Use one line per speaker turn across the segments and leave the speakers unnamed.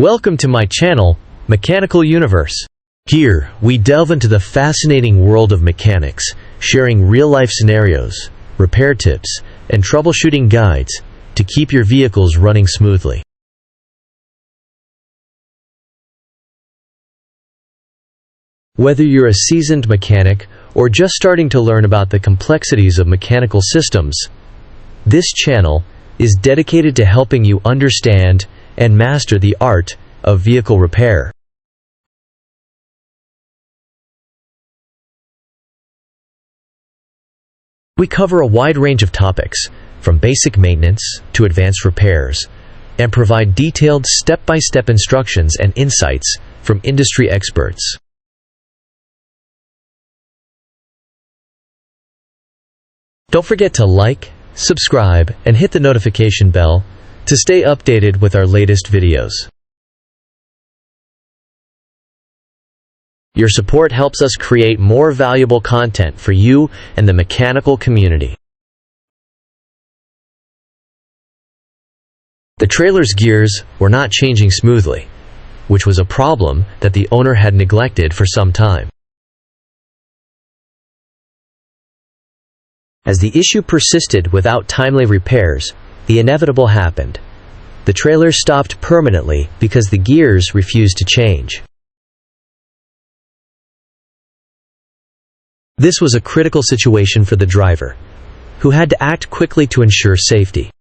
Welcome to my channel, Mechanical Universe. Here, we delve into the fascinating world of mechanics, sharing real-life scenarios, repair tips, and troubleshooting guides to keep your vehicles running smoothly. Whether you're a seasoned mechanic or just starting to learn about the complexities of mechanical systems, this channel is dedicated to helping you understand and master the art of vehicle repair. We cover a wide range of topics, from basic maintenance to advanced repairs, and provide detailed step-by-step instructions and insights from industry experts. Don't forget to like, subscribe, and hit the notification bell to stay updated with our latest videos. Your support helps us create more valuable content for you and the mechanical community. The trailer's gears were not changing smoothly, which was a problem that the owner had neglected for some time. As the issue persisted without timely repairs, the inevitable happened. The trailer stopped permanently because the gears refused to change. This was a critical situation for the driver, who had to act quickly to ensure safety.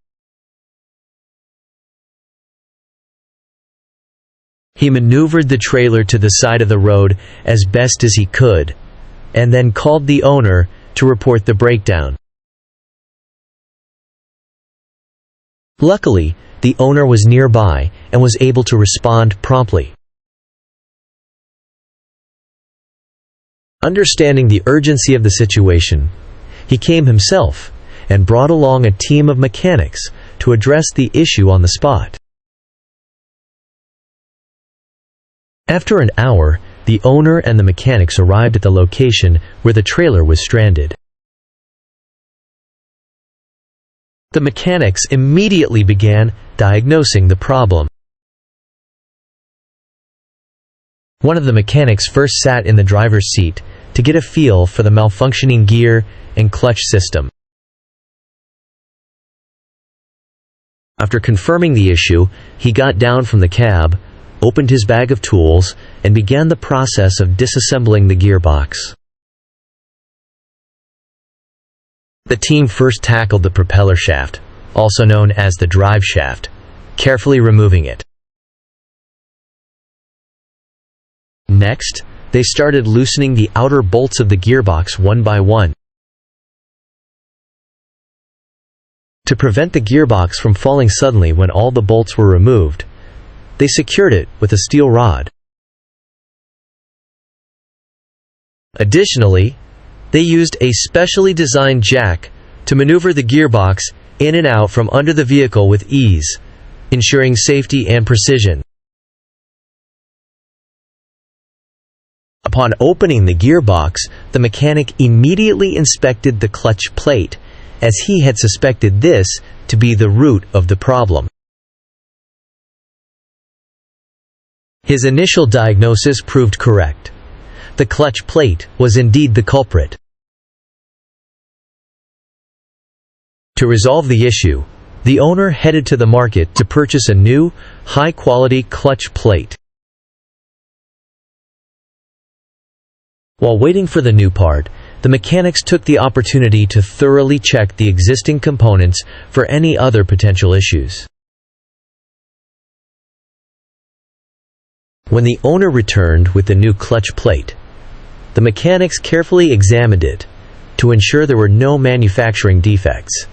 He maneuvered the trailer to the side of the road as best as he could, and then called the owner to report the breakdown. Luckily, the owner was nearby and was able to respond promptly. Understanding the urgency of the situation, he came himself and brought along a team of mechanics to address the issue on the spot. After an hour, the owner and the mechanics arrived at the location where the trailer was stranded. The mechanics immediately began diagnosing the problem. One of the mechanics first sat in the driver's seat to get a feel for the malfunctioning gear and clutch system. After confirming the issue, he got down from the cab, opened his bag of tools, and began the process of disassembling the gearbox. The team first tackled the propeller shaft, also known as the drive shaft, carefully removing it. Next, they started loosening the outer bolts of the gearbox one by one. To prevent the gearbox from falling suddenly when all the bolts were removed, they secured it with a steel rod. Additionally, they used a specially designed jack to maneuver the gearbox in and out from under the vehicle with ease, ensuring safety and precision. Upon opening the gearbox, the mechanic immediately inspected the clutch plate, as he had suspected this to be the root of the problem. His initial diagnosis proved correct. The clutch plate was indeed the culprit. To resolve the issue, the owner headed to the market to purchase a new, high-quality clutch plate. While waiting for the new part, the mechanics took the opportunity to thoroughly check the existing components for any other potential issues. When the owner returned with the new clutch plate, the mechanics carefully examined it to ensure there were no manufacturing defects.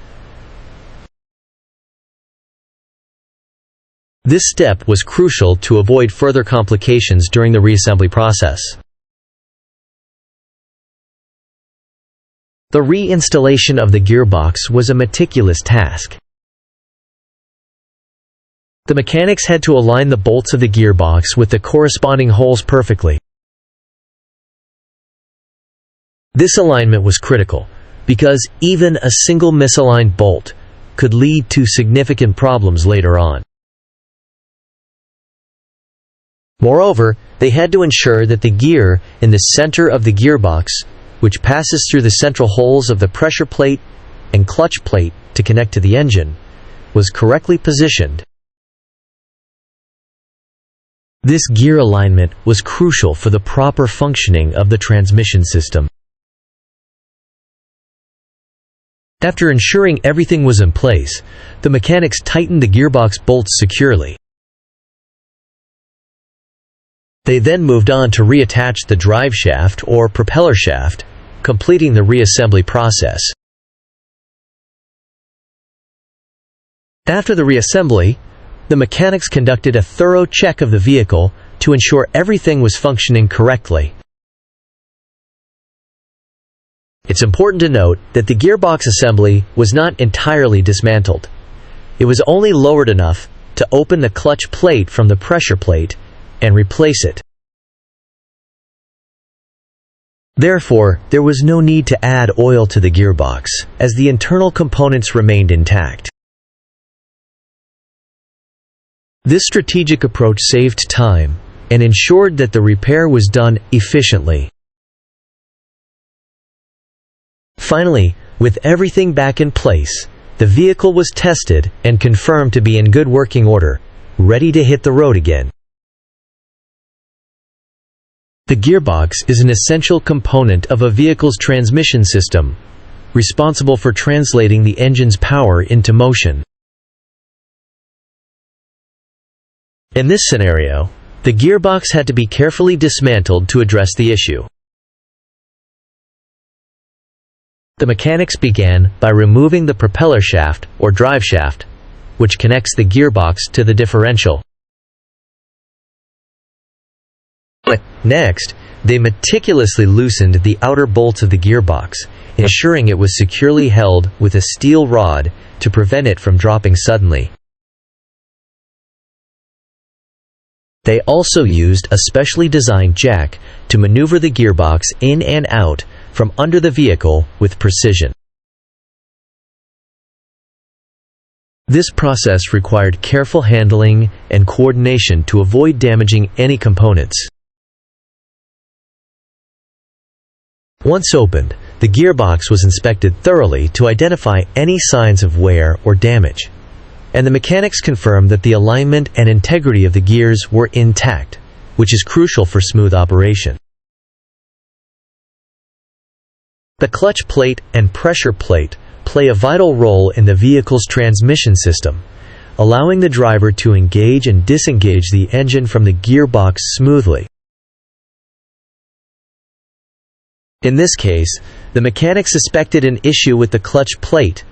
This step was crucial to avoid further complications during the reassembly process. The reinstallation of the gearbox was a meticulous task. The mechanics had to align the bolts of the gearbox with the corresponding holes perfectly. This alignment was critical, because even a single misaligned bolt could lead to significant problems later on. Moreover, they had to ensure that the gear in the center of the gearbox, which passes through the central holes of the pressure plate and clutch plate to connect to the engine, was correctly positioned. This gear alignment was crucial for the proper functioning of the transmission system. After ensuring everything was in place, the mechanics tightened the gearbox bolts securely. They then moved on to reattach the drive shaft or propeller shaft, completing the reassembly process. After the reassembly, the mechanics conducted a thorough check of the vehicle to ensure everything was functioning correctly. It's important to note that the gearbox assembly was not entirely dismantled. It was only lowered enough to open the clutch plate from the pressure plate and replace it. Therefore, there was no need to add oil to the gearbox, as the internal components remained intact. This strategic approach saved time and ensured that the repair was done efficiently. Finally, with everything back in place, the vehicle was tested and confirmed to be in good working order, ready to hit the road again. The gearbox is an essential component of a vehicle's transmission system, responsible for translating the engine's power into motion. In this scenario, the gearbox had to be carefully dismantled to address the issue. The mechanics began by removing the propeller shaft or drive shaft, which connects the gearbox to the differential. Next, they meticulously loosened the outer bolts of the gearbox, ensuring it was securely held with a steel rod to prevent it from dropping suddenly. They also used a specially designed jack to maneuver the gearbox in and out from under the vehicle with precision. This process required careful handling and coordination to avoid damaging any components. Once opened, the gearbox was inspected thoroughly to identify any signs of wear or damage, and the mechanics confirmed that the alignment and integrity of the gears were intact, which is crucial for smooth operation. The clutch plate and pressure plate play a vital role in the vehicle's transmission system, allowing the driver to engage and disengage the engine from the gearbox smoothly. In this case, the mechanic suspected an issue with the clutch plate,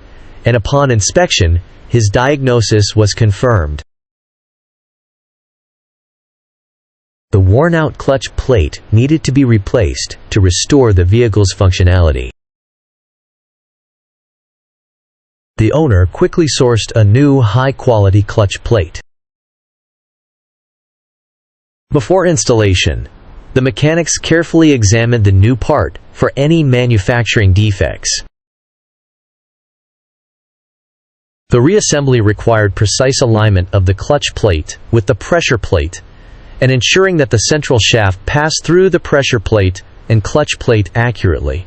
and upon inspection, his diagnosis was confirmed. The worn-out clutch plate needed to be replaced to restore the vehicle's functionality. The owner quickly sourced a new high-quality clutch plate. Before installation, the mechanics carefully examined the new part for any manufacturing defects. The reassembly required precise alignment of the clutch plate with the pressure plate, and ensuring that the central shaft passed through the pressure plate and clutch plate accurately.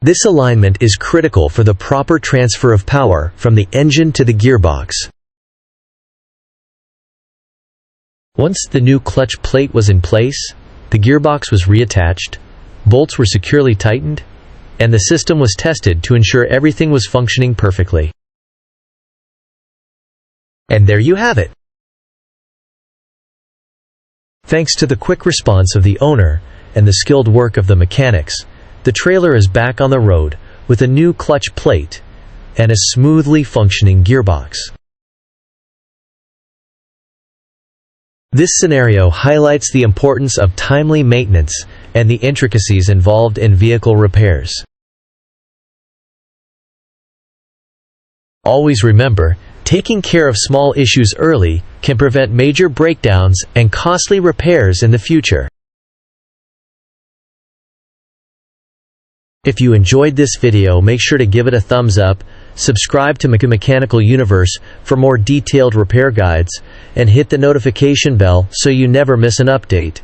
This alignment is critical for the proper transfer of power from the engine to the gearbox. Once the new clutch plate was in place, the gearbox was reattached, bolts were securely tightened, and the system was tested to ensure everything was functioning perfectly. And there you have it. Thanks to the quick response of the owner and the skilled work of the mechanics, the trailer is back on the road with a new clutch plate and a smoothly functioning gearbox. This scenario highlights the importance of timely maintenance and the intricacies involved in vehicle repairs. Always remember, taking care of small issues early can prevent major breakdowns and costly repairs in the future. If you enjoyed this video, make sure to give it a thumbs up, subscribe to Mechanical Universe for more detailed repair guides, and hit the notification bell so you never miss an update.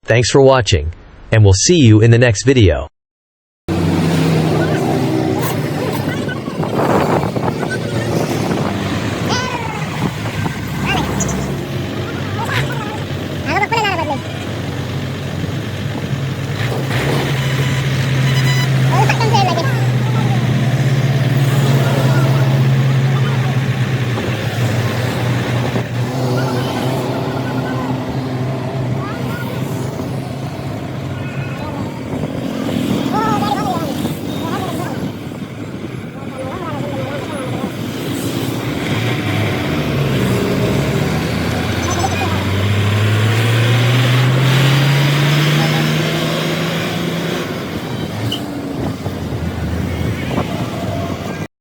Thanks for watching, and we'll see you in the next video.